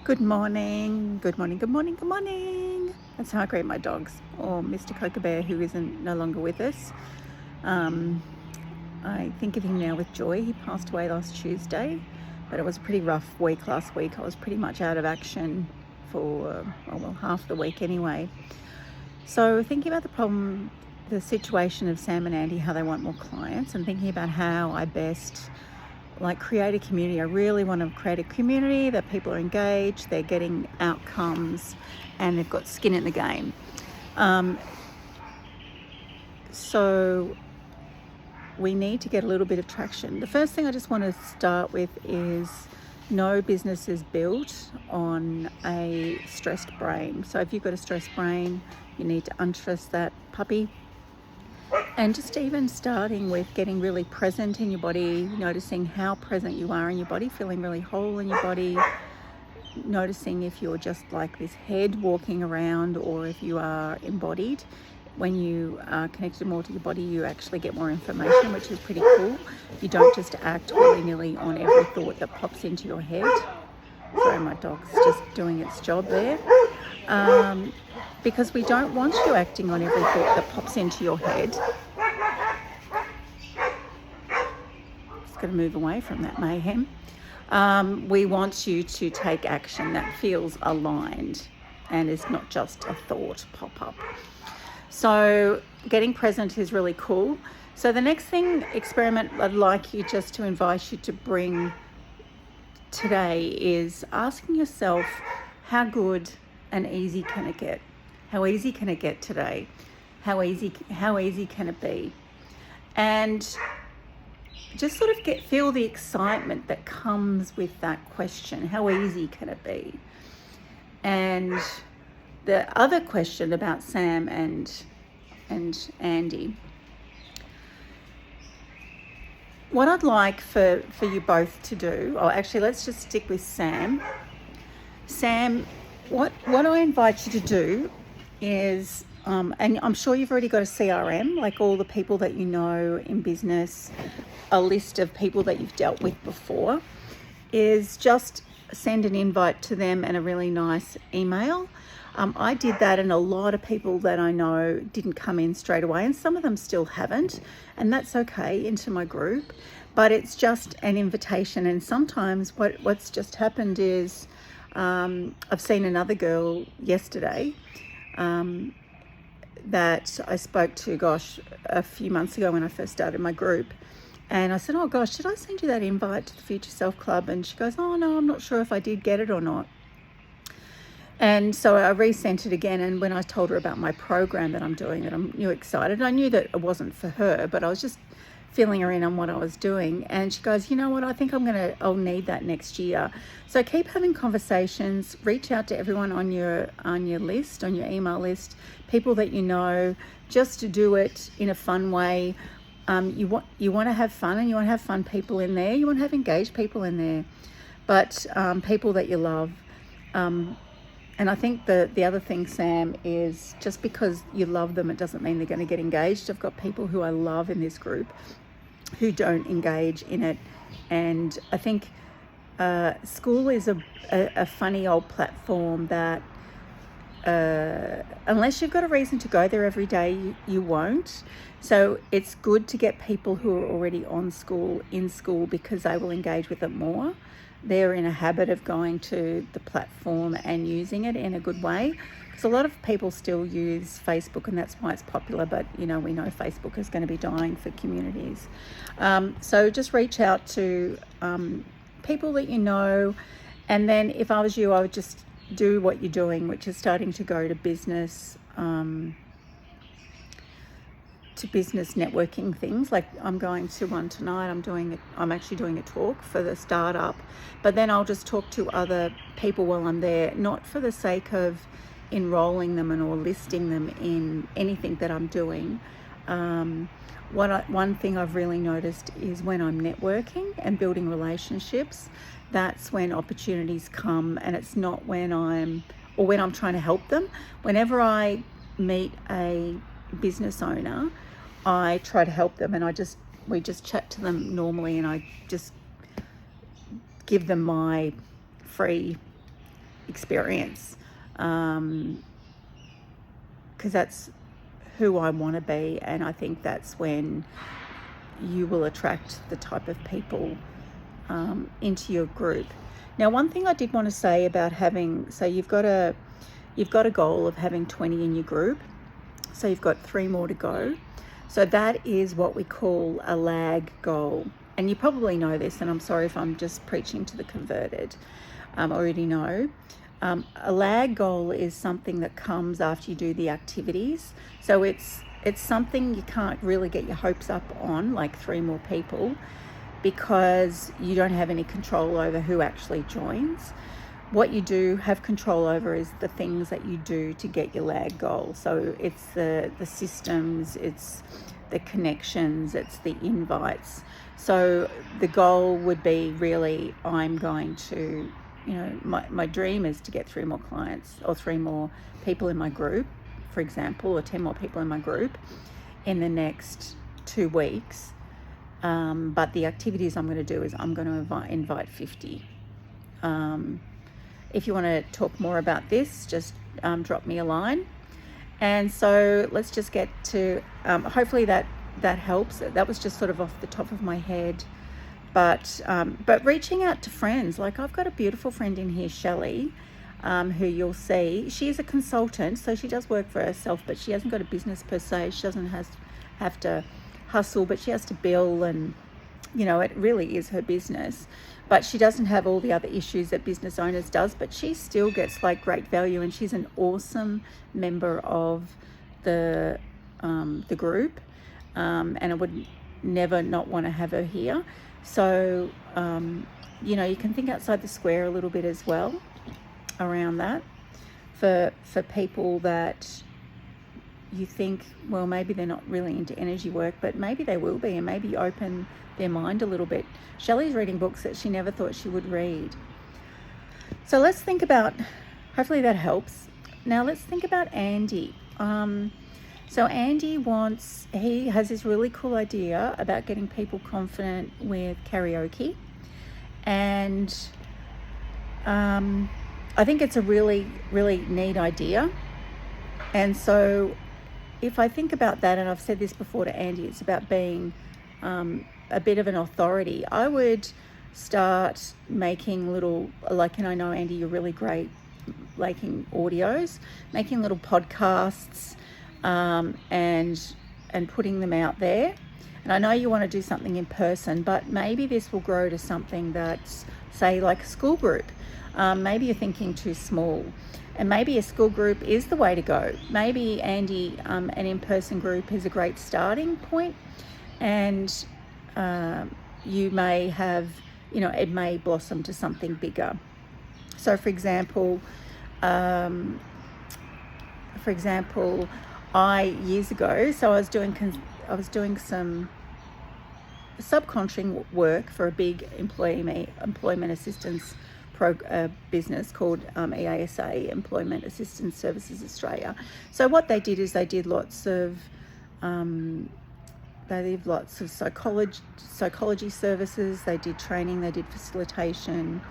Good morning, good morning, good morning, good morning. That's how I greet my dogs, or Mr. Coca Bear, who isn't no longer with us. I think of him now with joy. He passed away last Tuesday, but it was a pretty rough week last week. I was pretty much out of action for, half the week anyway. So thinking about the situation of Sam and Andy, how they want more clients, and thinking about how I best create a community. I really want to create a community that people are engaged, they're getting outcomes, and they've got skin in the game. So we need to get a little bit of traction. The first thing I just want to start with is no business is built on a stressed brain. So if you've got a stressed brain, you need to unstress that puppy. And just even starting with getting really present in your body, noticing how present you are in your body, feeling really whole in your body, noticing if you're just like this head walking around or if you are embodied. When you are connected more to your body, you actually get more information, which is pretty cool. You don't just act willy-nilly on every thought that pops into your head. Sorry, my dog's just doing its job there. Because we don't want you acting on every thought that pops into your head. Just got to move away from that mayhem. We want you to take action that feels aligned and is not just a thought pop up. So getting present is really cool. So the next experiment I'd like you just to invite you to bring today is asking yourself, how good and easy can it get? How easy can it get today? How easy can it be? And just sort of feel the excitement that comes with that question. How easy can it be? And the other question about Sam and Andy, what I'd like for you both to do, or actually let's just stick with Sam. Sam, what I invite you to do is, and I'm sure you've already got a CRM, like all the people that you know in business, a list of people that you've dealt with before, is just send an invite to them and a really nice email. I did that, and a lot of people that I know didn't come in straight away, and some of them still haven't, and that's okay, into my group. But it's just an invitation, and sometimes what's just happened is I've seen another girl yesterday that I spoke to, a few months ago when I first started my group. And I said, oh gosh, did I send you that invite to the Future Self Club? And she goes, oh no, I'm not sure if I did get it or not. And so I resent it again. And when I told her about my program that I'm doing, that I'm excited, I knew that it wasn't for her, but I was just filling her in on what I was doing. And she goes, you know what, I think I'll need that next year. So keep having conversations, reach out to everyone on your list, on your email list, people that you know, just to do it in a fun way. You want to have fun, and you want to have fun people in there. You want to have engaged people in there, but people that you love. And I think the other thing, Sam, is just because you love them, it doesn't mean they're going to get engaged. I've got people who I love in this group who don't engage in it. And I think school is a funny old platform that unless you've got a reason to go there every day, you won't. So it's good to get people who are already in school, because they will engage with it more. They're in a habit of going to the platform and using it in a good way. Because a lot of people still use Facebook, and that's why it's popular. But, we know Facebook is going to be dying for communities. So just reach out to people that you know. And then if I was you, I would just do what you're doing, which is starting to go to business networking things. Like I'm going to one tonight. I'm actually doing a talk for the startup, but then I'll just talk to other people while I'm there, not for the sake of enrolling them or listing them in anything that I'm doing. One thing I've really noticed is when I'm networking and building relationships, that's when opportunities come, and it's not when I'm trying to help them. Whenever I meet a business owner, I try to help them, and we just chat to them normally, and I just give them my free experience, because that's who I want to be, and I think that's when you will attract the type of people into your group. Now, one thing I did want to say about having, so you've got a goal of having 20 in your group, so you've got 3 more to go. So that is what we call a lag goal. And you probably know this, and I'm sorry if I'm just preaching to the converted. Already know. A lag goal is something that comes after you do the activities. So it's something you can't really get your hopes up on, like 3 more people, because you don't have any control over who actually joins. What you do have control over is the things that you do to get your lag goal. So it's the systems, it's the connections, it's the invites. So the goal would be really, I'm going to, my dream is to get 3 more clients or 3 more people in my group, for example, or 10 more people in my group in the next 2 weeks. But the activities I'm going to do is I'm going to invite 50. If you want to talk more about this, just drop me a line. And so let's just get to, hopefully that helps. That was just sort of off the top of my head. But reaching out to friends, like I've got a beautiful friend in here, Shelley, who you'll see. She is a consultant, so she does work for herself, but she hasn't got a business per se. She doesn't have to hustle, but she has to bill, and it really is her business. But she doesn't have all the other issues that business owners does, but she still gets like great value, and she's an awesome member of the group, and I would never not want to have her here. So you can think outside the square a little bit as well around that for people that you think, well, maybe they're not really into energy work, but maybe they will be, and maybe open their mind a little bit. Shelley's reading books that she never thought she would read. So let's think about, hopefully that helps. Now let's think about Andy. So Andy he has this really cool idea about getting people confident with karaoke. And I think it's a really, really neat idea. And so if I think about that, and I've said this before to Andy, it's about being a bit of an authority. I would start making little, like, and I know, Andy, you're really great making audios, making little podcasts, and putting them out there. And I know you want to do something in person, but maybe this will grow to something that's, say, like a school group. Maybe you're thinking too small, and maybe a school group is the way to go. Maybe, Andy, an in-person group is a great starting point, and you may have, it may blossom to something bigger. So for example, years ago, so I was doing some subcontracting work for a big employment assistance business called EASA, Employment Assistance Services Australia. So what they did is they did lots of psychology services. They did training, they did facilitation,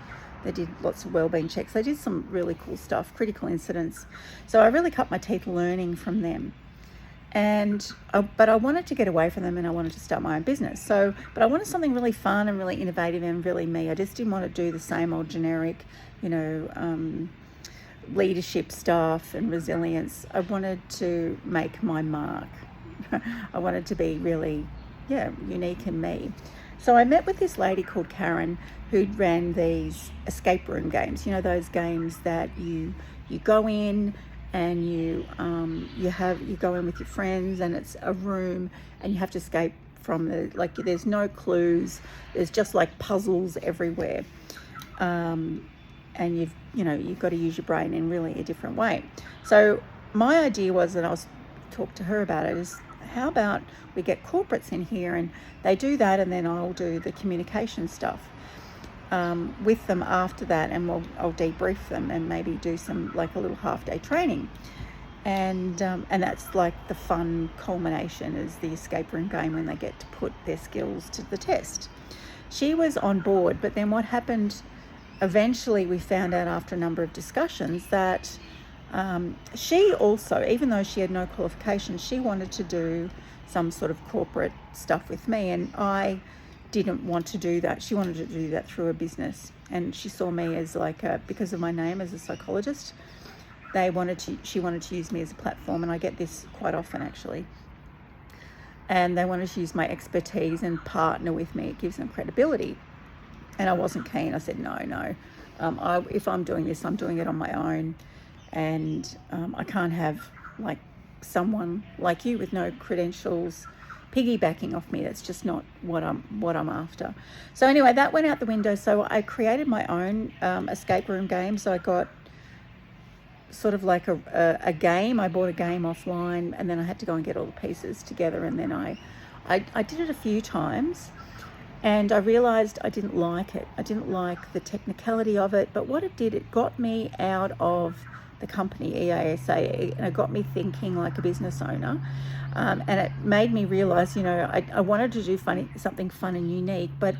they did lots of wellbeing checks. They did some really cool stuff, critical incidents. So I really cut my teeth learning from them. But I wanted to get away from them, and I wanted to start my own business. But I wanted something really fun and really innovative and really me. I just didn't want to do the same old generic, leadership stuff and resilience. I wanted to make my mark. I wanted to be really, unique in me. So I met with this lady called Karen, who ran these escape room games. Those games that you go in and you go in with your friends, and it's a room, and you have to escape from there's no clues. There's just like puzzles everywhere. And you've got to use your brain in really a different way. So my idea was, and I was talked to her about it, is how about we get corporates in here and they do that, and then I'll do the communication stuff with them after that, and I'll debrief them and maybe do some like a little half-day training, and that's like the fun culmination is the escape room game when they get to put their skills to the test. She was on board, but then what happened eventually we found out after a number of discussions that she also, even though she had no qualifications, she wanted to do some sort of corporate stuff with me, and I didn't want to do that. She wanted to do that through a business, and she saw me as like because of my name as a psychologist. She wanted to use me as a platform, and I get this quite often actually. And they wanted to use my expertise and partner with me. It gives them credibility. And I wasn't keen. I said, no. If I'm doing this, I'm doing it on my own. And I can't have like someone like you with no credentials piggybacking off me. That's just not what I'm after. So anyway, that went out the window. So I created my own escape room game. So I got sort of like a game. I bought a game offline, and then I had to go and get all the pieces together, and then I did it a few times, and I realized I didn't like it. I didn't like the technicality of it, but what it did, it got me out of the company EASA, and it got me thinking like a business owner, and it made me realize, I wanted to do something fun and unique, but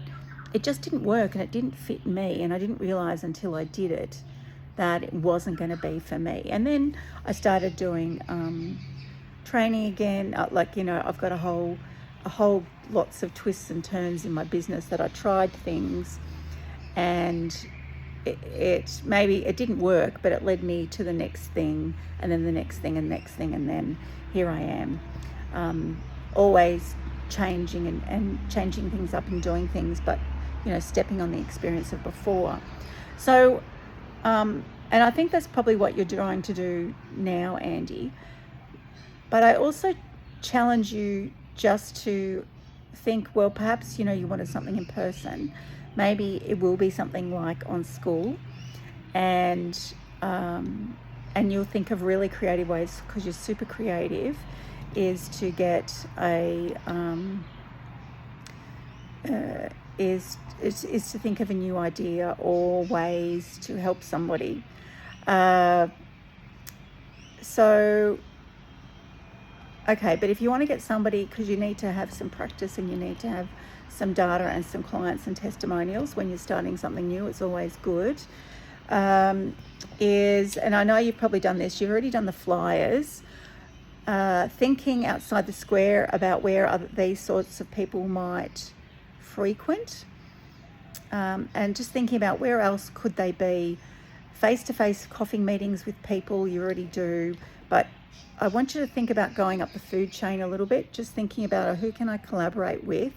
it just didn't work, and it didn't fit me, and I didn't realize until I did it that it wasn't going to be for me. And then I started doing training again. I've got a whole lots of twists and turns in my business that I tried things, and it didn't work, but it led me to the next thing, and then the next thing, and next thing, and then here I am, always changing and changing things up and doing things, but stepping on the experience of before. So and I think that's probably what you're trying to do now, Andy. But I also challenge you just to think, well, perhaps, you wanted something in person. Maybe it will be something like on school, and you'll think of really creative ways, because you're super creative, is to get is to think of a new idea or ways to help somebody. Okay, but if you want to get somebody, because you need to have some practice and you need to have some data and some clients and testimonials when you're starting something new, it's always good. And I know you've probably done this, you've already done the flyers, thinking outside the square about where these sorts of people might frequent, and just thinking about where else could they be. Face-to-face coffee meetings with people you already do, but I want you to think about going up the food chain a little bit, just thinking about who can I collaborate with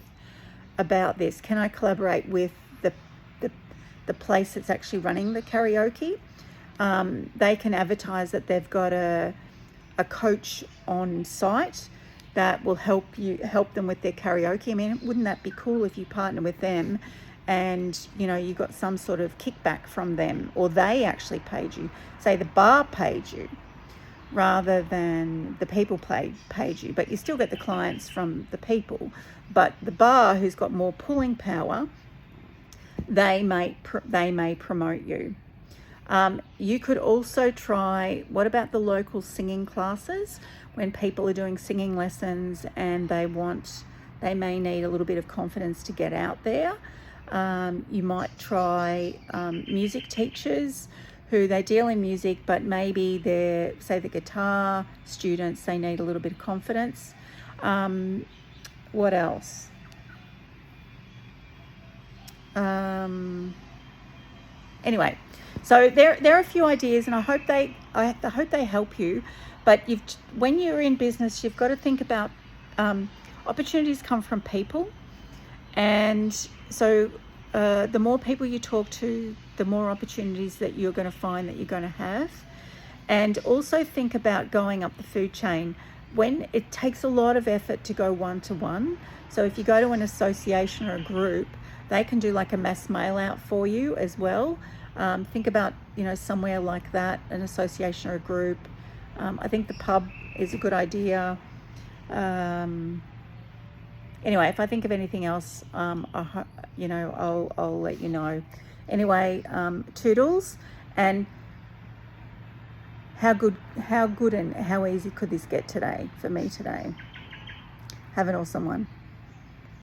about this. Can I collaborate with the place that's actually running the karaoke? They can advertise that they've got a coach on site that will help them with their karaoke. I mean, wouldn't that be cool if you partner with them and you got some sort of kickback from them, or they actually paid you? Say the bar paid you rather than the people paid you, but you still get the clients from the people. But the bar, who's got more pulling power, they may promote you. You could also try, what about the local singing classes? When people are doing singing lessons and they may need a little bit of confidence to get out there. You might try music teachers who they deal in music, but maybe the guitar students, they need a little bit of confidence. What else? Anyway, so there are a few ideas, and I hope they help you. But when you're in business, you've got to think about opportunities come from people, and so the more people you talk to, the more opportunities that you're going to find that you're going to have. And also think about going up the food chain when it takes a lot of effort to go one-to-one. So if you go to an association or a group, they can do like a mass mail out for you as well. Think about, somewhere like that, an association or a group. I think the pub is a good idea. Anyway, if I think of anything else, I'll let you know. Anyway, toodles, and how good and how easy could this get for me today? Have an awesome one.